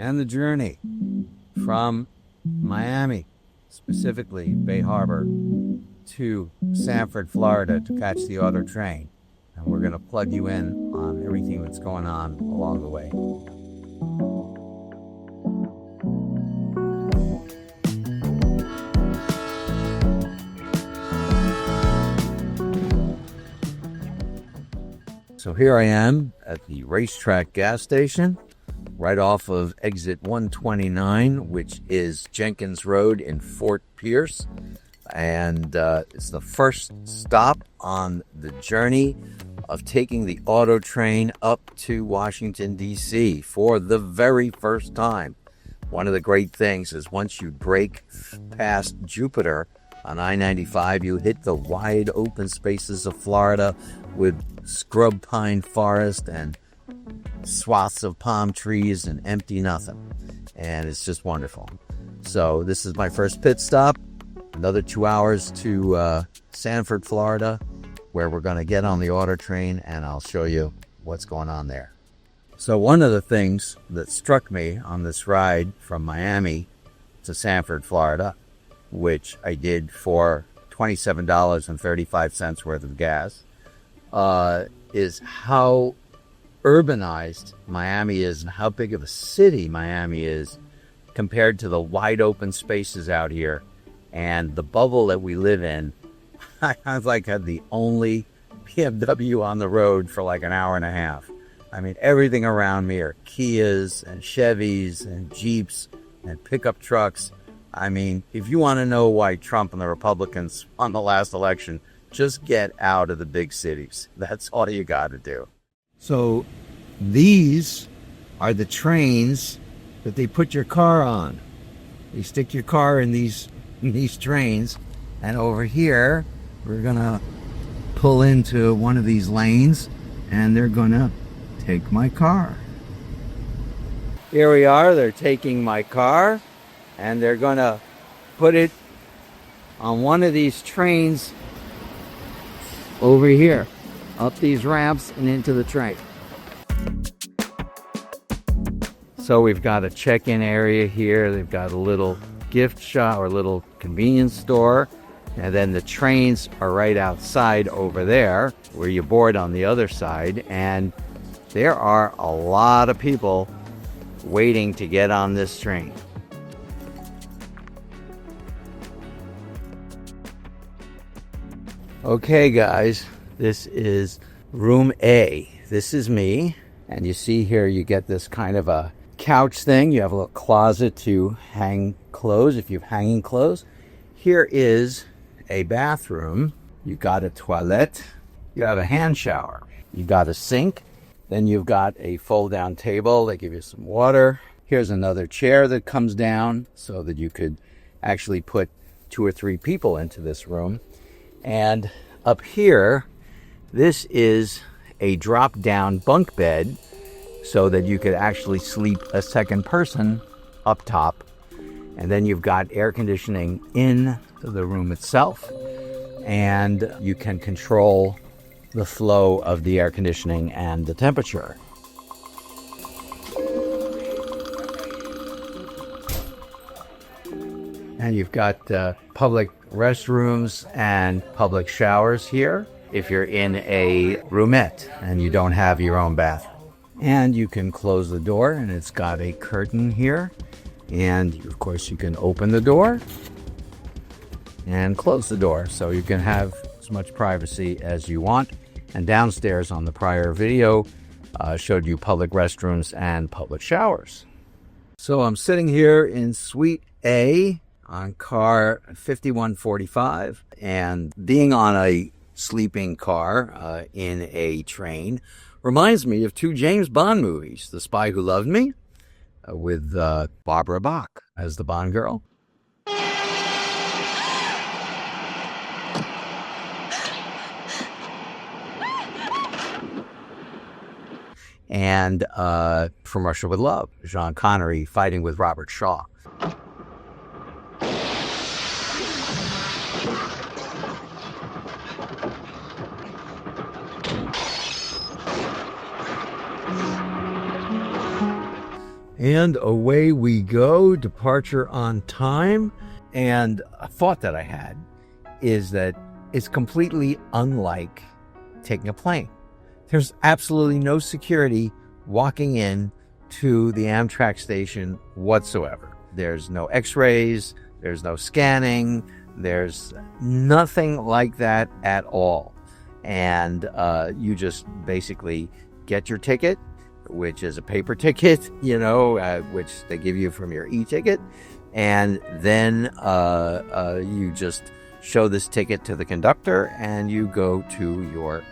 and the journey from Miami, specifically Bay Harbor, to Sanford, Florida to catch the AutoTrain. And we're going to plug you in on everything that's going on along the way. So here I am at the Racetrack gas station, right off of exit 129, which is Jenkins Road in Fort Pierce. And it's the first stop on the journey of taking the AutoTrain up to Washington, D.C. for the very first time. One of the great things is once you break past Jupiter on I-95, you hit the wide open spaces of Florida with scrub pine forest and swaths of palm trees and empty nothing. And it's just wonderful. So this is my first pit stop. Another 2 hours to Sanford, Florida, where we're going to get on the AutoTrain, and I'll show you what's going on there. So one of the things that struck me on this ride from Miami to Sanford, Florida, which I did for $27.35 worth of gas, is how urbanized Miami is and how big of a city Miami is compared to the wide open spaces out here and the bubble that we live in. I had the only BMW on the road for like an hour and a half. I mean, everything around me are Kias and Chevys and Jeeps and pickup trucks. I mean, if you want to know why Trump and the Republicans won the last election, just get out of the big cities. That's all you got to do. So these are the trains that they put your car on. They stick your car in these trains, and over here we're gonna pull into one of these lanes and they're gonna take my car. Here we are, they're taking my car and they're gonna put it on one of these trains over here, up these ramps and into the train. So we've got a check-in area here. They've got a little gift shop or little convenience store. And then the trains are right outside over there where you board on the other side. And there are a lot of people waiting to get on this train. Okay, guys, this is room A. This is me. And you see here, you get this kind of a couch thing. You have a little closet to hang clothes if you have hanging clothes. Here is a bathroom. You got a toilet. You have a hand shower. You got a sink. Then you've got a fold-down table. They give you some water. Here's another chair that comes down so that you could actually put 2 or 3 people into this room. And up here, this is a drop-down bunk bed so that you could actually sleep a second person up top. And then you've got air conditioning in the room itself, and you can control the flow of the air conditioning and the temperature. And you've got public restrooms and public showers here if you're in a roomette and you don't have your own bath. And you can close the door, and it's got a curtain here. And of course you can open the door and close the door so you can have as much privacy as you want. And downstairs on the prior video showed you public restrooms and public showers. So I'm sitting here in Suite A on car 5145, and being on a sleeping car in a train reminds me of 2 James Bond movies, The Spy Who Loved Me, with Barbara Bach as the Bond girl. And From Russia with Love, Sean Connery fighting with Robert Shaw. And away we go, departure on time. And a thought that I had is that it's completely unlike taking a plane. There's absolutely no security walking in to the Amtrak station whatsoever. There's no x-rays, there's no scanning, there's nothing like that at all. And you just basically get your ticket, which is a paper ticket, which they give you from your e-ticket. And then you just show this ticket to the conductor and you go to your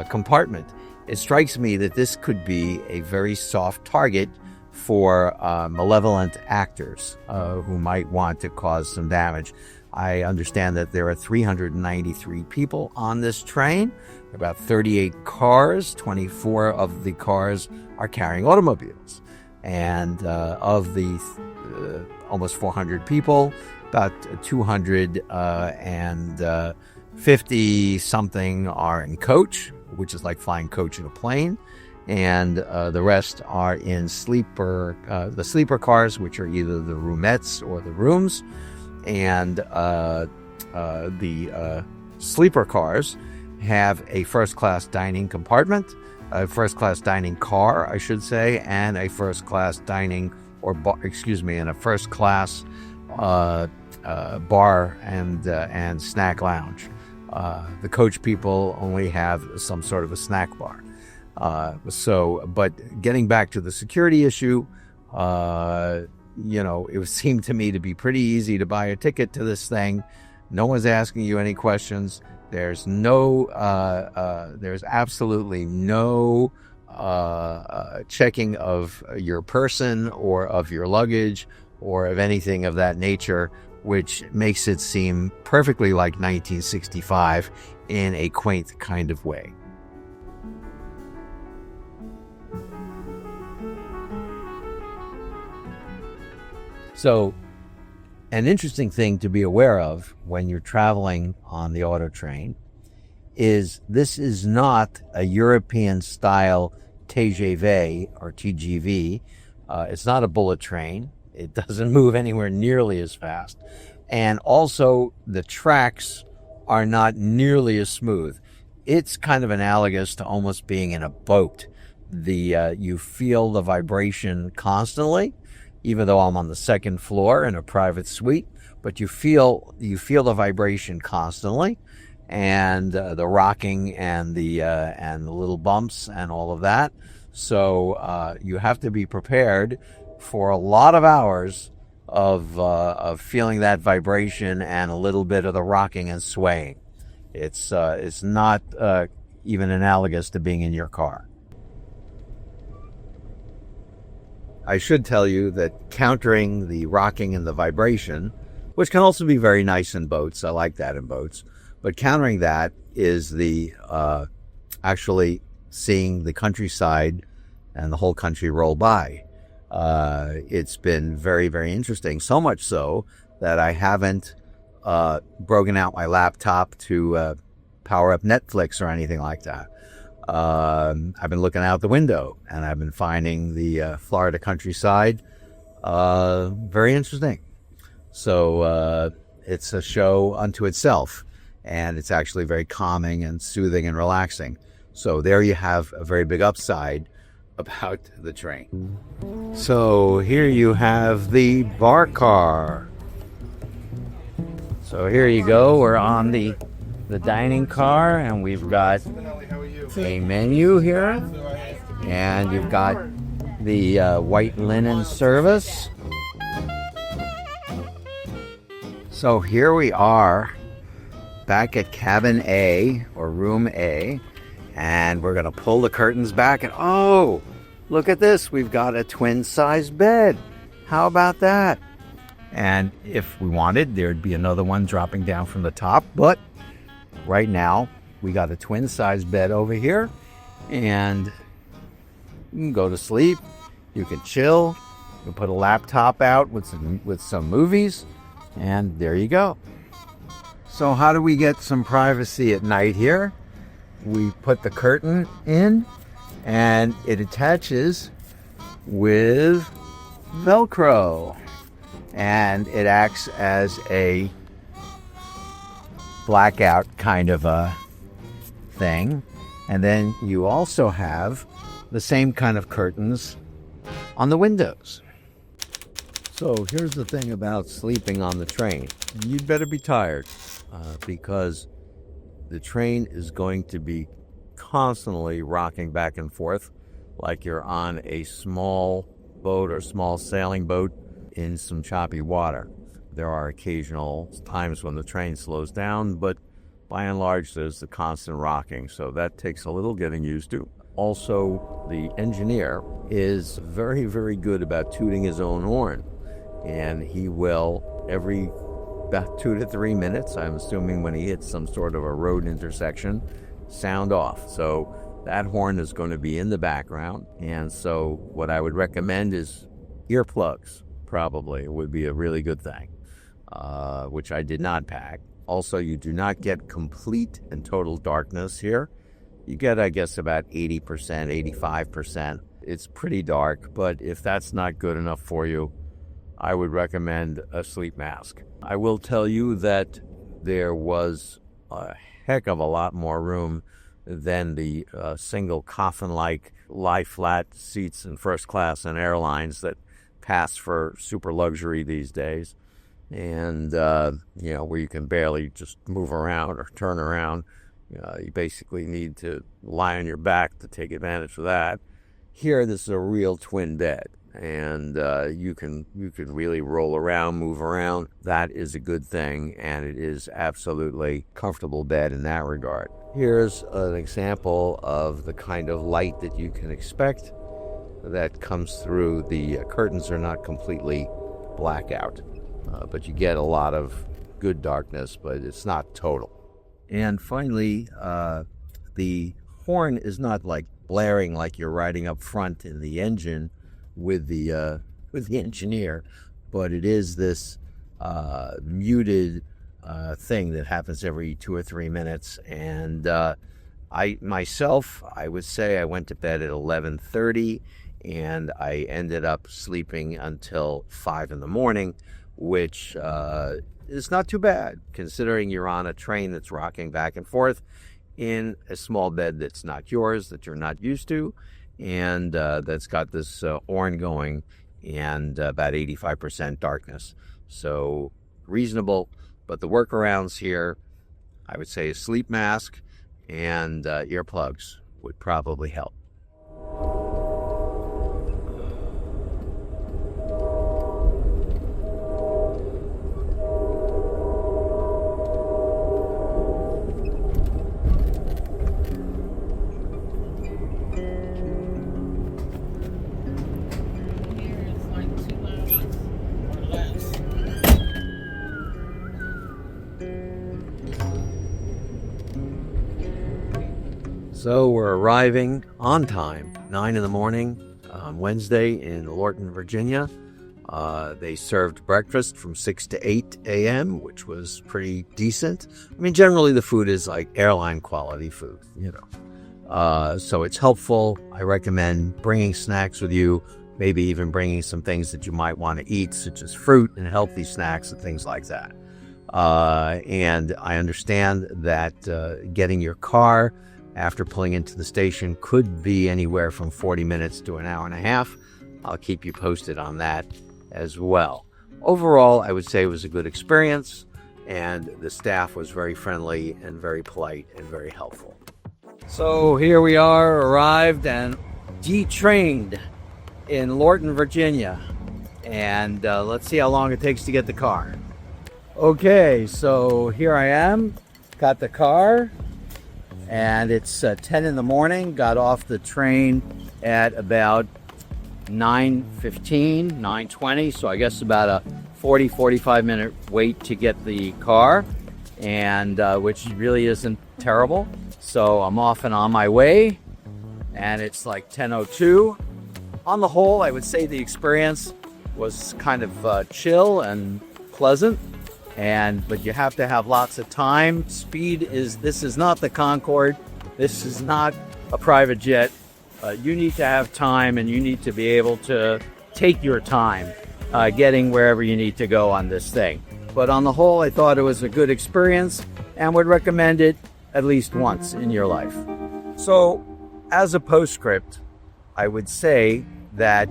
compartment. It strikes me that this could be a very soft target for malevolent actors who might want to cause some damage. I understand that there are 393 people on this train, about 38 cars, 24 of the cars are carrying automobiles. And of the almost 400 people, about 250 something are in coach, which is like flying coach in a plane. And the rest are in the sleeper cars, which are either the roomettes or the rooms. And the sleeper cars have a first-class dining compartment, a first-class dining car, I should say, and a first-class dining and a first-class bar and snack lounge. The coach people only have some sort of a snack bar. But getting back to the security issue, it seemed to me to be pretty easy to buy a ticket to this thing. No one's asking you any questions. There's absolutely no checking of your person or of your luggage or of anything of that nature, which makes it seem perfectly like 1965 in a quaint kind of way. So, an interesting thing to be aware of when you're traveling on the AutoTrain is this is not a European-style TGV or TGV. It's not a bullet train. It doesn't move anywhere nearly as fast. And also, the tracks are not nearly as smooth. It's kind of analogous to almost being in a boat. You feel the vibration constantly, even though I'm on the second floor in a private suite, but you feel the vibration constantly, and the rocking and the little bumps and all of that. So you have to be prepared for a lot of hours of feeling that vibration and a little bit of the rocking and swaying. It's not even analogous to being in your car. I should tell you that countering the rocking and the vibration, which can also be very nice in boats, I like that in boats, but countering that is the actually seeing the countryside and the whole country roll by. It's been very, very interesting, so much so that I haven't broken out my laptop to power up Netflix or anything like that. I've been looking out the window and I've been finding the Florida countryside very interesting. So it's a show unto itself, and it's actually very calming and soothing and relaxing. So there you have a very big upside about the train. So here you have the bar car. So here you go. We're on the dining car, and we've got a menu here, and you've got the white linen service. So here we are back at cabin A or room A, and we're gonna pull the curtains back, and oh, look at this, we've got a twin size bed. How about that? And if we wanted, there'd be another one dropping down from the top, but right now we got a twin size bed over here, and you can go to sleep, you can chill, you can put a laptop out with some movies, and there you go. So how do we get some privacy at night here? We put the curtain in, and it attaches with Velcro, and it acts as a blackout kind of a thing. And then you also have the same kind of curtains on the windows. So here's the thing about sleeping on the train. You'd better be tired because the train is going to be constantly rocking back and forth like you're on a small boat or small sailing boat in some choppy water. There are occasional times when the train slows down, but by and large, there's the constant rocking, so that takes a little getting used to. Also, the engineer is very, very good about tooting his own horn, and he will, every about 2 to 3 minutes, I'm assuming when he hits some sort of a road intersection, sound off. So that horn is going to be in the background, and so what I would recommend is earplugs, probably, would be a really good thing, which I did not pack. Also, you do not get complete and total darkness here. You get, I guess, about 80%, 85%. It's pretty dark, but if that's not good enough for you, I would recommend a sleep mask. I will tell you that there was a heck of a lot more room than the single coffin-like lie-flat seats in first class and airlines that pass for super luxury these days. And, where you can barely just move around or turn around. You basically need to lie on your back to take advantage of that. Here, this is a real twin bed, and you can really roll around, move around. That is a good thing, and it is absolutely comfortable bed in that regard. Here's an example of the kind of light that you can expect that comes through. The curtains are not completely blackout. But you get a lot of good darkness, but it's not total. And finally, the horn is not like blaring like you're riding up front in the engine with the engineer, but it is this muted thing that happens every 2 or 3 minutes. And I would say I went to bed at 11:30, and I ended up sleeping until 5 in the morning. Which is not too bad, considering you're on a train that's rocking back and forth in a small bed that's not yours, that you're not used to, and that's got this horn going and about 85% darkness. So reasonable, but the workarounds here, I would say a sleep mask and earplugs would probably help. So we're arriving on time, 9 in the morning on Wednesday in Lorton, Virginia. They served breakfast from 6 to 8 a.m., which was pretty decent. I mean, generally the food is like airline quality food, so it's helpful. I recommend bringing snacks with you, maybe even bringing some things that you might want to eat, such as fruit and healthy snacks and things like that. And I understand that getting your car after pulling into the station could be anywhere from 40 minutes to an hour and a half. I'll keep you posted on that as well. Overall, I would say it was a good experience, and the staff was very friendly and very polite and very helpful. So here we are, arrived and detrained in Lorton, Virginia. And let's see how long it takes to get the car. Okay, so here I am, got the car. And it's 10 in the morning, got off the train at about 9:15, 9:20, so I guess about a 45 minute wait to get the car, and which really isn't terrible. So I'm off and on my way, and it's like 10:02. On the whole, I would say the experience was kind of chill and pleasant. But you have to have lots of time. This is not the Concorde. This is not a private jet. You need to have time, and you need to be able to take your time getting wherever you need to go on this thing. But on the whole, I thought it was a good experience and would recommend it at least once in your life. So, as a postscript, I would say that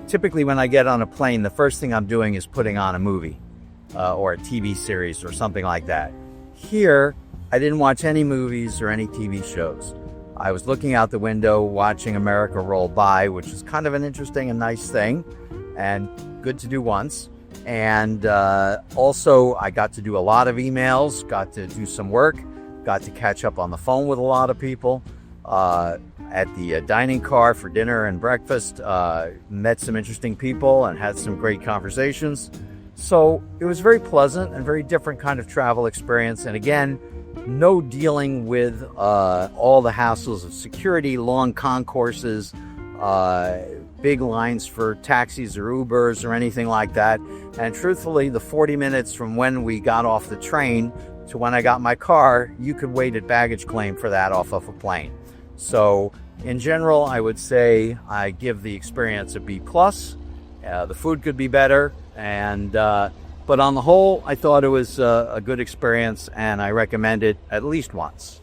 typically when I get on a plane, the first thing I'm doing is putting on a movie or a TV series or something like that. Here, I didn't watch any movies or any TV shows. I was looking out the window, watching America roll by, which is kind of an interesting and nice thing and good to do once. And also, I got to do a lot of emails, got to do some work, got to catch up on the phone with a lot of people. At the dining car for dinner and breakfast, met some interesting people and had some great conversations. So it was very pleasant and very different kind of travel experience. And again, no dealing with all the hassles of security, long concourses, big lines for taxis or Ubers or anything like that. And truthfully, the 40 minutes from when we got off the train to when I got my car, you could wait at baggage claim for that off of a plane. So in general, I would say I give the experience a B+. The food could be better, but on the whole, I thought it was a good experience, and I recommend it at least once.